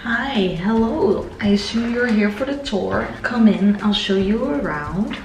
Hi, hello. I assume you're here for the tour. Come in, I'll show you around.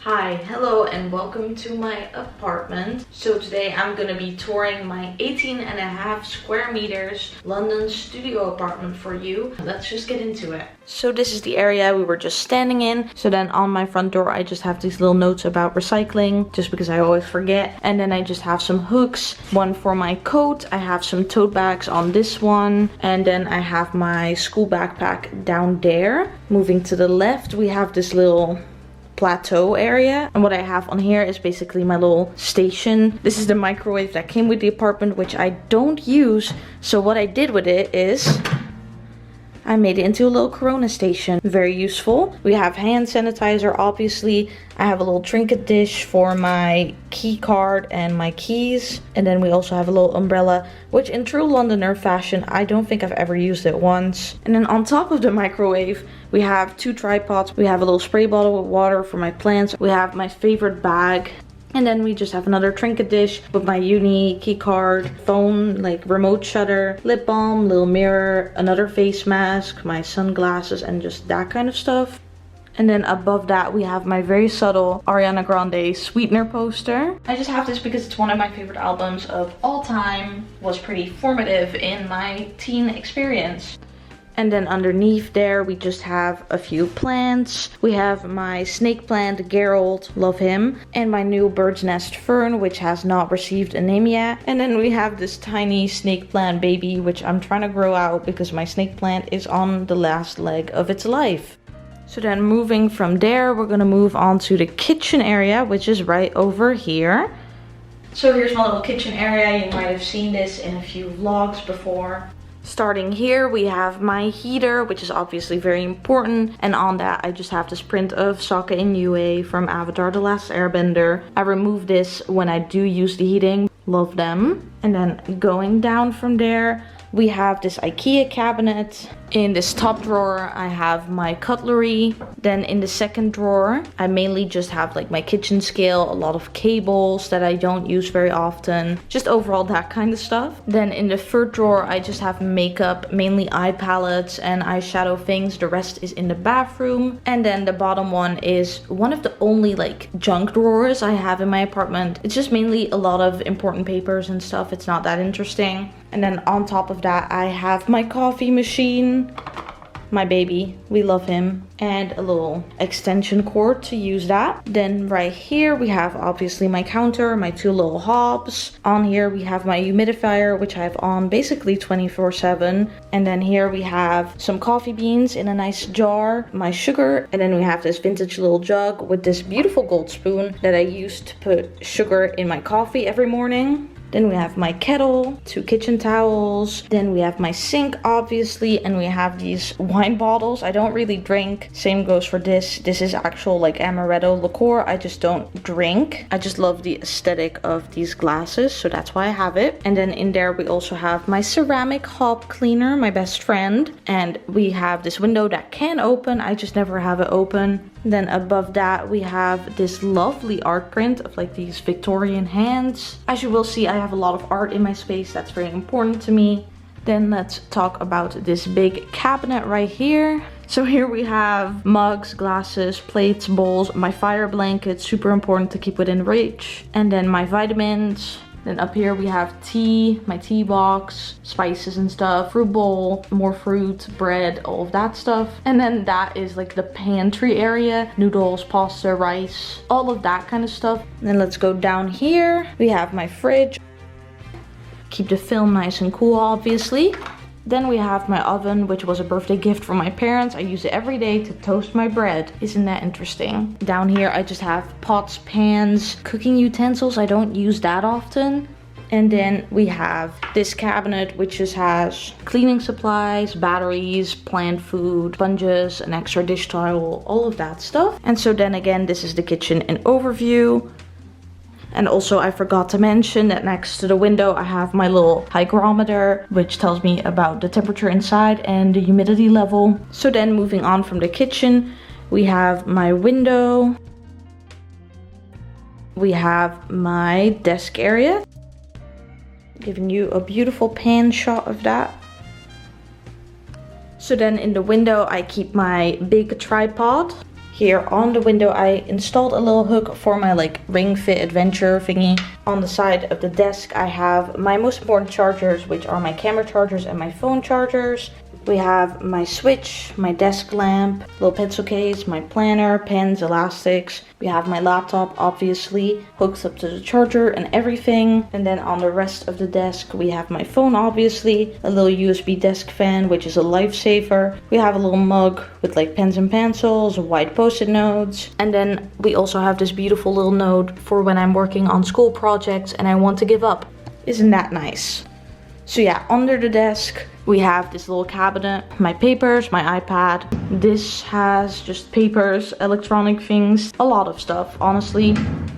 Hi, hello and welcome to my apartment. So today I'm gonna be touring my 18.5 square meters London studio apartment for you. Let's just get into it. So this is the area we were just standing in. So then on my front door I just have these little notes about recycling, just because I always forget. And then I just have some hooks, one for my coat. I have some tote bags on this one. And then I have my school backpack down there. Moving to the left we have this little plateau area, and what I have on here is basically my little station. This is the microwave that came with the apartment, which I don't use. So what I did with it is I made it into a little Corona station. Very useful. We have hand sanitizer, obviously. I have a little trinket dish for my key card and my keys. And then we also have a little umbrella, which in true Londoner fashion, I don't think I've ever used it once. And then on top of the microwave, we have two tripods. We have a little spray bottle with water for my plants. We have my favorite bag. And then we just have another trinket dish with my uni, key card, phone, like remote shutter, lip balm, little mirror, another face mask, my sunglasses, and just that kind of stuff. And then above that we have my very subtle Ariana Grande Sweetener poster. I just have this because it's one of my favorite albums of all time. Was pretty formative in my teen experience. And then underneath there we just have a few plants. We have my snake plant, Gerald, love him. And my new bird's nest fern, which has not received a name yet. And then we have this tiny snake plant baby, which I'm trying to grow out because my snake plant is on the last leg of its life. So then moving from there, we're gonna move on to the kitchen area, which is right over here. So here's my little kitchen area. You might have seen this in a few vlogs before. Starting here we have my heater, which is obviously very important, and on that I just have this print of Sokka and ouai from Avatar: The Last Airbender. I remove this when I do use the heating. Love them. And then going down from there we have this IKEA cabinet. In this top drawer I have my cutlery. Then in the second drawer I mainly just have like my kitchen scale, a lot of cables that I don't use very often, just overall that kind of stuff. Then in the third drawer I just have makeup, mainly eye palettes and eyeshadow things. The rest is in the bathroom. And then the bottom one is one of the only like junk drawers I have in my apartment. It's just mainly a lot of important papers and stuff. It's not that interesting. And then on top of that I have my coffee machine, my baby, we love him, and a little extension cord to use that. Then right here we have obviously my counter, my two little hobs. On here we have my humidifier, which I have on basically 24/7. And then here we have some coffee beans in a nice jar, my sugar, and then we have this vintage little jug with this beautiful gold spoon that I use to put sugar in my coffee every morning. Then we have my kettle, two kitchen towels. Then we have my sink, obviously, and we have these wine bottles. I don't really drink. Same goes for this. This is actual like amaretto liqueur. I just don't drink. I just love the aesthetic of these glasses, so that's why I have it. And then in there we also have my ceramic hob cleaner, my best friend. And we have this window that can open. I just never have it open. Then above that we have this lovely art print of like these Victorian hands. As you will see, I have a lot of art in my space. That's very important to me. Then let's talk about this big cabinet right here. So here we have mugs, glasses, plates, bowls, my fire blanket, super important to keep within reach. And then my vitamins. Then up here we have tea, my tea box, spices and stuff, fruit bowl, more fruit, bread, all of that stuff. And then that is like the pantry area, noodles, pasta, rice, all of that kind of stuff. And then let's go down here. We have my fridge. Keep the film nice and cool, obviously. Then we have my oven, which was a birthday gift from my parents. I use it every day to toast my bread. Isn't that interesting? Down here I just have pots, pans, cooking utensils. I don't use that often. And then we have this cabinet, which just has cleaning supplies, batteries, plant food, sponges, an extra dish towel, all of that stuff. And so then again, this is the kitchen in overview. And also I forgot to mention that next to the window I have my little hygrometer, which tells me about the temperature inside and the humidity level. So then moving on from the kitchen, we have my window. we have my desk area. Giving you a beautiful pan shot of that. So then in the window I keep my big tripod. Here on the window I installed a little hook for my like ring fit adventure thingy. On the side of the desk I have my most important chargers, which are my camera chargers and my phone chargers. We have my switch, my desk lamp, little pencil case, my planner, pens, elastics. We have my laptop obviously hooked up to the charger and everything. And then on the rest of the desk we have my phone obviously, a little USB desk fan which is a lifesaver. We have a little mug with like pens and pencils, white post-it notes. And then we also have this beautiful little note for when I'm working on school projects and I want to give up. Isn't that nice? So yeah, under the desk we have this little cabinet, my papers, my iPad. This has just papers, electronic things, a lot of stuff, honestly.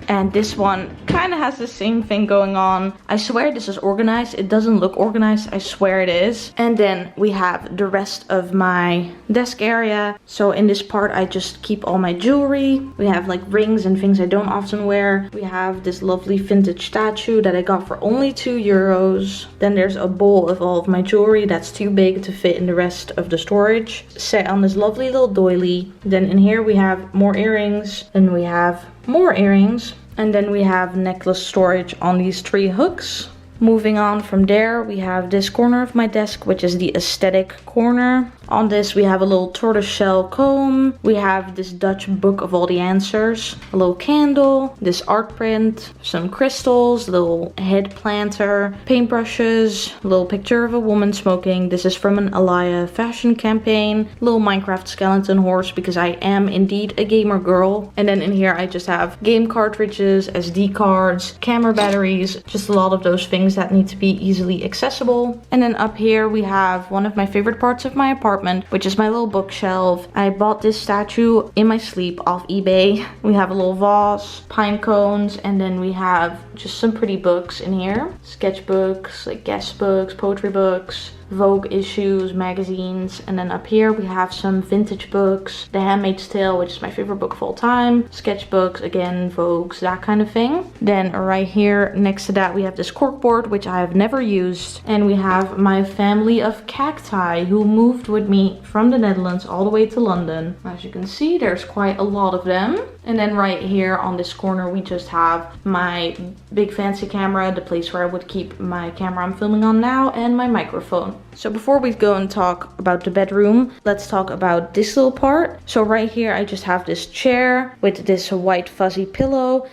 And this one kind of has the same thing going on. I swear this is organized. It doesn't look organized. I swear it is. And then we have the rest of my desk area. So in this part, I just keep all my jewelry. We have like rings and things I don't often wear. We have this lovely vintage statue that I got for only €2. Then there's a bowl of all of my jewelry that's too big to fit in the rest of the storage. Set on this lovely little doily. Then in here we have more earrings. Then we have more earrings. And then we have necklace storage on these 3 hooks. Moving on from there, we have this corner of my desk, which is the aesthetic corner. On this, we have a little tortoiseshell comb. We have this Dutch book of all the answers. A little candle, this art print, some crystals, little head planter, paintbrushes, a little picture of a woman smoking. This is from an ouai fashion campaign. Little Minecraft skeleton horse, because I am indeed a gamer girl. And then in here, I just have game cartridges, SD cards, camera batteries, just a lot of those things that need to be easily accessible. And then up here, we have one of my favorite parts of my apartment, which is my little bookshelf. I bought this statue in my sleep off eBay. We have a little vase, pine cones, and then we have just some pretty books in here. Sketchbooks, like guest books, poetry books, Vogue issues, magazines. And then up here we have some vintage books. The Handmaid's Tale, which is my favorite book of all time. Sketchbooks, again, Vogues, that kind of thing. Then right here next to that we have this corkboard, which I have never used. And we have my family of cacti who moved with me from the Netherlands all the way to London. As you can see, there's quite a lot of them. And then right here on this corner we just have my big fancy camera, the place where I would keep my camera I'm filming on now, and my microphone. So before we go and talk about the bedroom, let's talk about this little part. So right here I just have this chair with this white fuzzy pillow.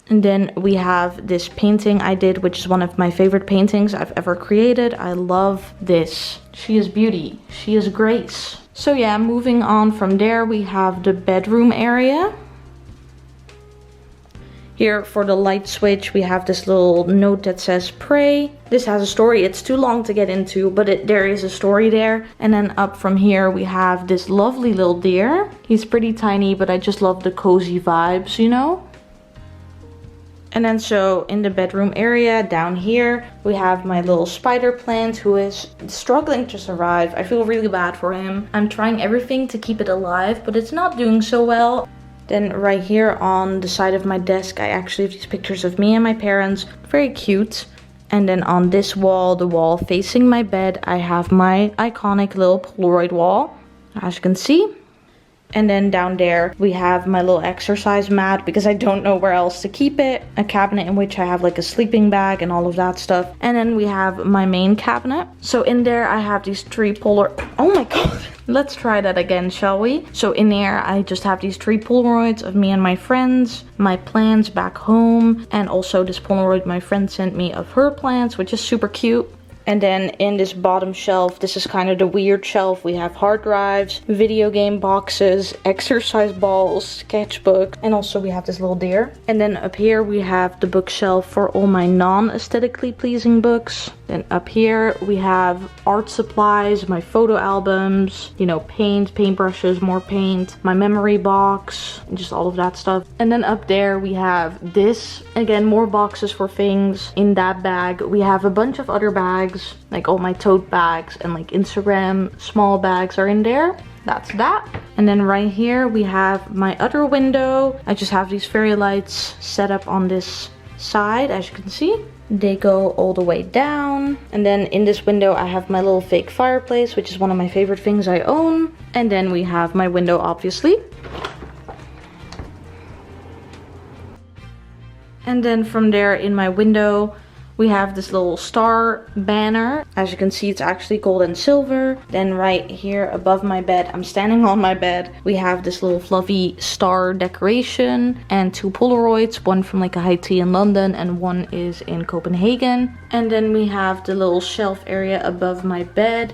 And then we have this painting I did, which is one of my favorite paintings I've ever created. I love this. She is beauty. She is grace. So yeah, moving on from there, we have the bedroom area. Here for the light switch, we have this little note that says pray. This has a story. It's too long to get into, but there is a story there. And then up from here, we have this lovely little deer. He's pretty tiny, but I just love the cozy vibes, you know? And then so in the bedroom area down here, we have my little spider plant who is struggling to survive. I feel really bad for him. I'm trying everything to keep it alive, but it's not doing so well. Then right here on the side of my desk, I actually have these pictures of me and my parents. Very cute. And then on this wall, the wall facing my bed, I have my iconic little Polaroid wall, as you can see. And then down there, we have my little exercise mat because I don't know where else to keep it. A cabinet in which I have like a sleeping bag and all of that stuff. And then we have my main cabinet. So in there, I have these 3 oh my god. Let's try that again, shall we? So in there, I just have these 3 Polaroids of me and my friends, my plants back home, and also this Polaroid my friend sent me of her plants, which is super cute. And then in this bottom shelf, this is kind of the weird shelf. We have hard drives, video game boxes, exercise balls, sketchbook, and also we have this little deer. And then up here we have the bookshelf for all my non-aesthetically pleasing books. Then up here we have art supplies, my photo albums, you know, paint, paintbrushes, more paint, my memory box, and just all of that stuff. And then up there we have this, again, more boxes for things. In that bag we have a bunch of other bags, like all my tote bags and like Instagram small bags are in there. that's that. And then right here we have my other window. I just have these fairy lights set up on this side, as you can see. They go all the way down. And then in this window I have my little fake fireplace, which is one of my favorite things I own. And then we have my window, obviously. And then from there in my window we have this little star banner. As you can see, it's actually gold and silver. Then right here above my bed, I'm standing on my bed, we have this little fluffy star decoration and 2 Polaroids, one from like a high tea in London and one is in Copenhagen. And then we have the little shelf area above my bed.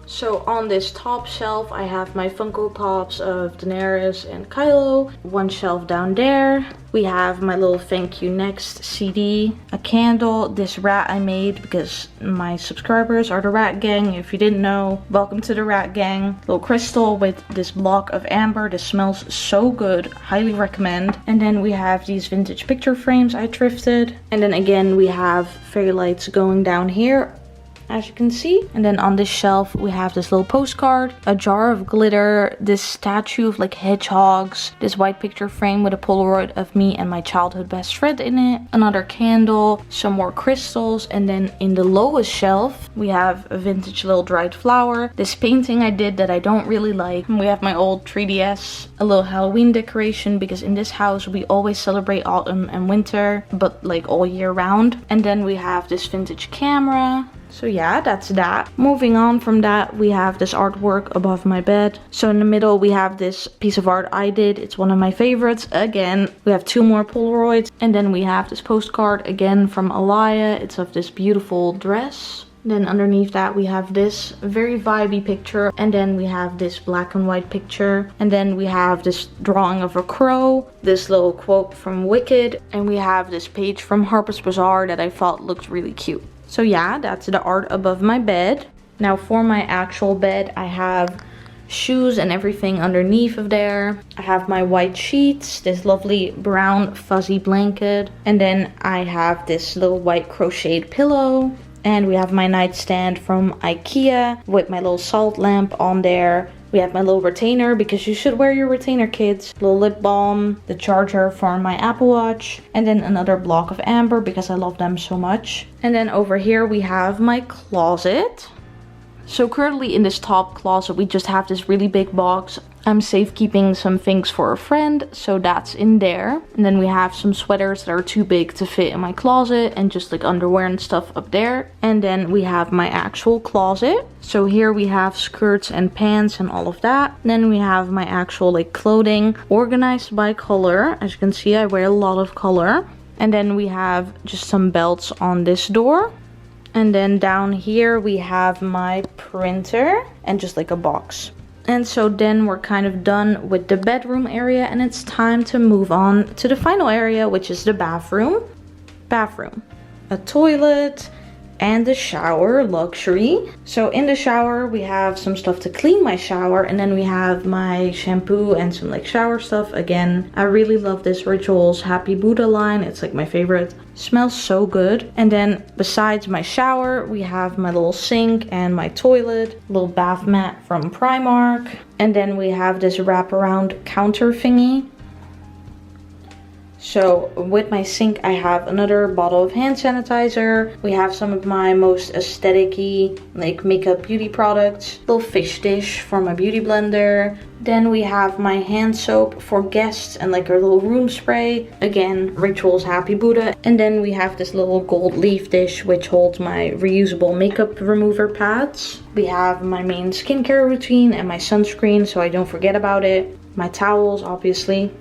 So on this top shelf I have my Funko Pops of Daenerys and Kylo. One shelf down there we have my little Thank You Next CD, a candle, this rat I made because my subscribers are the rat gang. If you didn't know, welcome to the rat gang. Little crystal with this block of amber. This smells so good, highly recommend. And then we have these vintage picture frames I thrifted. And then again we have fairy lights going down here, as you can see. And then on this shelf we have this little postcard, a jar of glitter, this statue of like hedgehogs, this white picture frame with a Polaroid of me and my childhood best friend in it, another candle, some more crystals. And then in the lowest shelf we have a vintage little dried flower, this painting I did that I don't really like. We have my old 3DS, a little Halloween decoration because in this house we always celebrate autumn and winter, but like all year round. And then we have this vintage camera. So yeah, that's that. Moving on from that, we have this artwork above my bed. So in the middle we have this piece of art I did. It's one of my favorites. Again, we have 2 more Polaroids. And then we have this postcard again from Alaya. It's of this beautiful dress. Then underneath that we have this very vibey picture. And then we have this black and white picture. And then we have this drawing of a crow. This little quote from Wicked. And we have this page from Harper's Bazaar that I thought looked really cute. So yeah, that's the art above my bed. Now for my actual bed, I have shoes and everything underneath of there. I have my white sheets, this lovely brown fuzzy blanket. And then I have this little white crocheted pillow. And we have my nightstand from IKEA with my little salt lamp on there. We have my little retainer because you should wear your retainer, kids. Little lip balm, the charger for my Apple Watch, and then another block of amber because I love them so much. And then over here we have my closet. So currently in this top closet we just have this really big box. I'm safekeeping some things for a friend, so that's in there. And then we have some sweaters that are too big to fit in my closet and just like underwear and stuff up there. And then we have my actual closet. So here we have skirts and pants and all of that. Then we have my actual like clothing organized by color. As you can see, I wear a lot of color. And then we have just some belts on this door. And then down here we have my printer and just like a box. And so then we're kind of done with the bedroom area and it's time to move on to the final area, which is the bathroom. A toilet and a shower, luxury. So in the shower we have some stuff to clean my shower, and then we have my shampoo and some like shower stuff. Again, I really love this Rituals Happy Buddha line. It's like my favorite. Smells so good. And then besides my shower we have my little sink and my toilet, little bath mat from Primark. And then we have this wraparound counter thingy. So with my sink I have another bottle of hand sanitizer. We have some of my most aesthetic-y like makeup beauty products. Little fish dish for my beauty blender. Then we have my hand soap for guests and like our little room spray. Again, Rituals Happy Buddha. And then we have this little gold leaf dish which holds my reusable makeup remover pads. We have my main skincare routine and my sunscreen so I don't forget about it. My towels, obviously.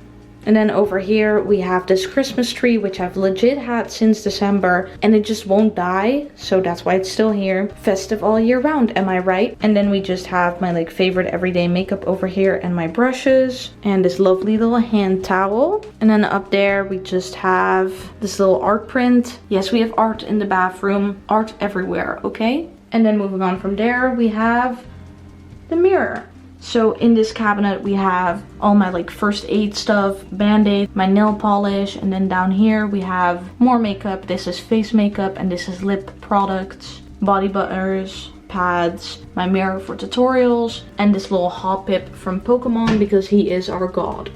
And then over here we have this Christmas tree which I've legit had since December and it just won't die, so that's why it's still here. Festive all year round, am I right? And then we just have my like favorite everyday makeup over here and my brushes and this lovely little hand towel. And then up there we just have this little art print. Yes, we have art in the bathroom, art everywhere, okay? And then moving on from there we have the mirror. So in this cabinet we have all my like first aid stuff, band-aid, my nail polish, and then down here we have more makeup. This is face makeup and this is lip products, body butters, pads, my mirror for tutorials, and this little Hoppip from Pokemon because he is our god.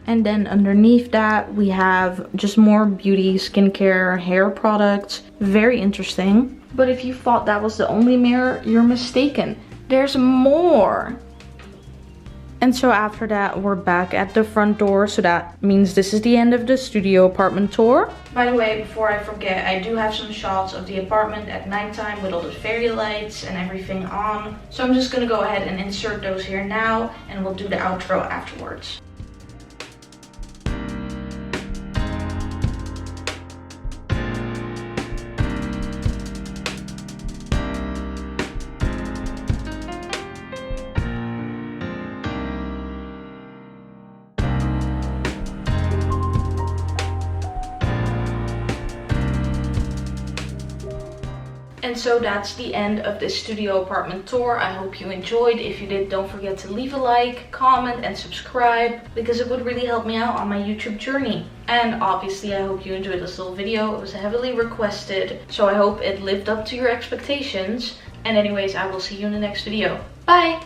And then underneath that we have just more beauty, skincare, hair products. Very interesting. But if you thought that was the only mirror, you're mistaken. There's more. And so after that, we're back at the front door. So that means this is the end of the studio apartment tour. By the way, before I forget, I do have some shots of the apartment at nighttime with all the fairy lights and everything on. So I'm just gonna go ahead and insert those here now, and we'll do the outro afterwards. And so that's the end of this studio apartment tour. I hope you enjoyed. If you did, don't forget to leave a like, comment, and subscribe, because it would really help me out on my YouTube journey. And obviously I hope you enjoyed this little video. It was heavily requested, so I hope it lived up to your expectations. And anyways, I will see you in the next video. Bye!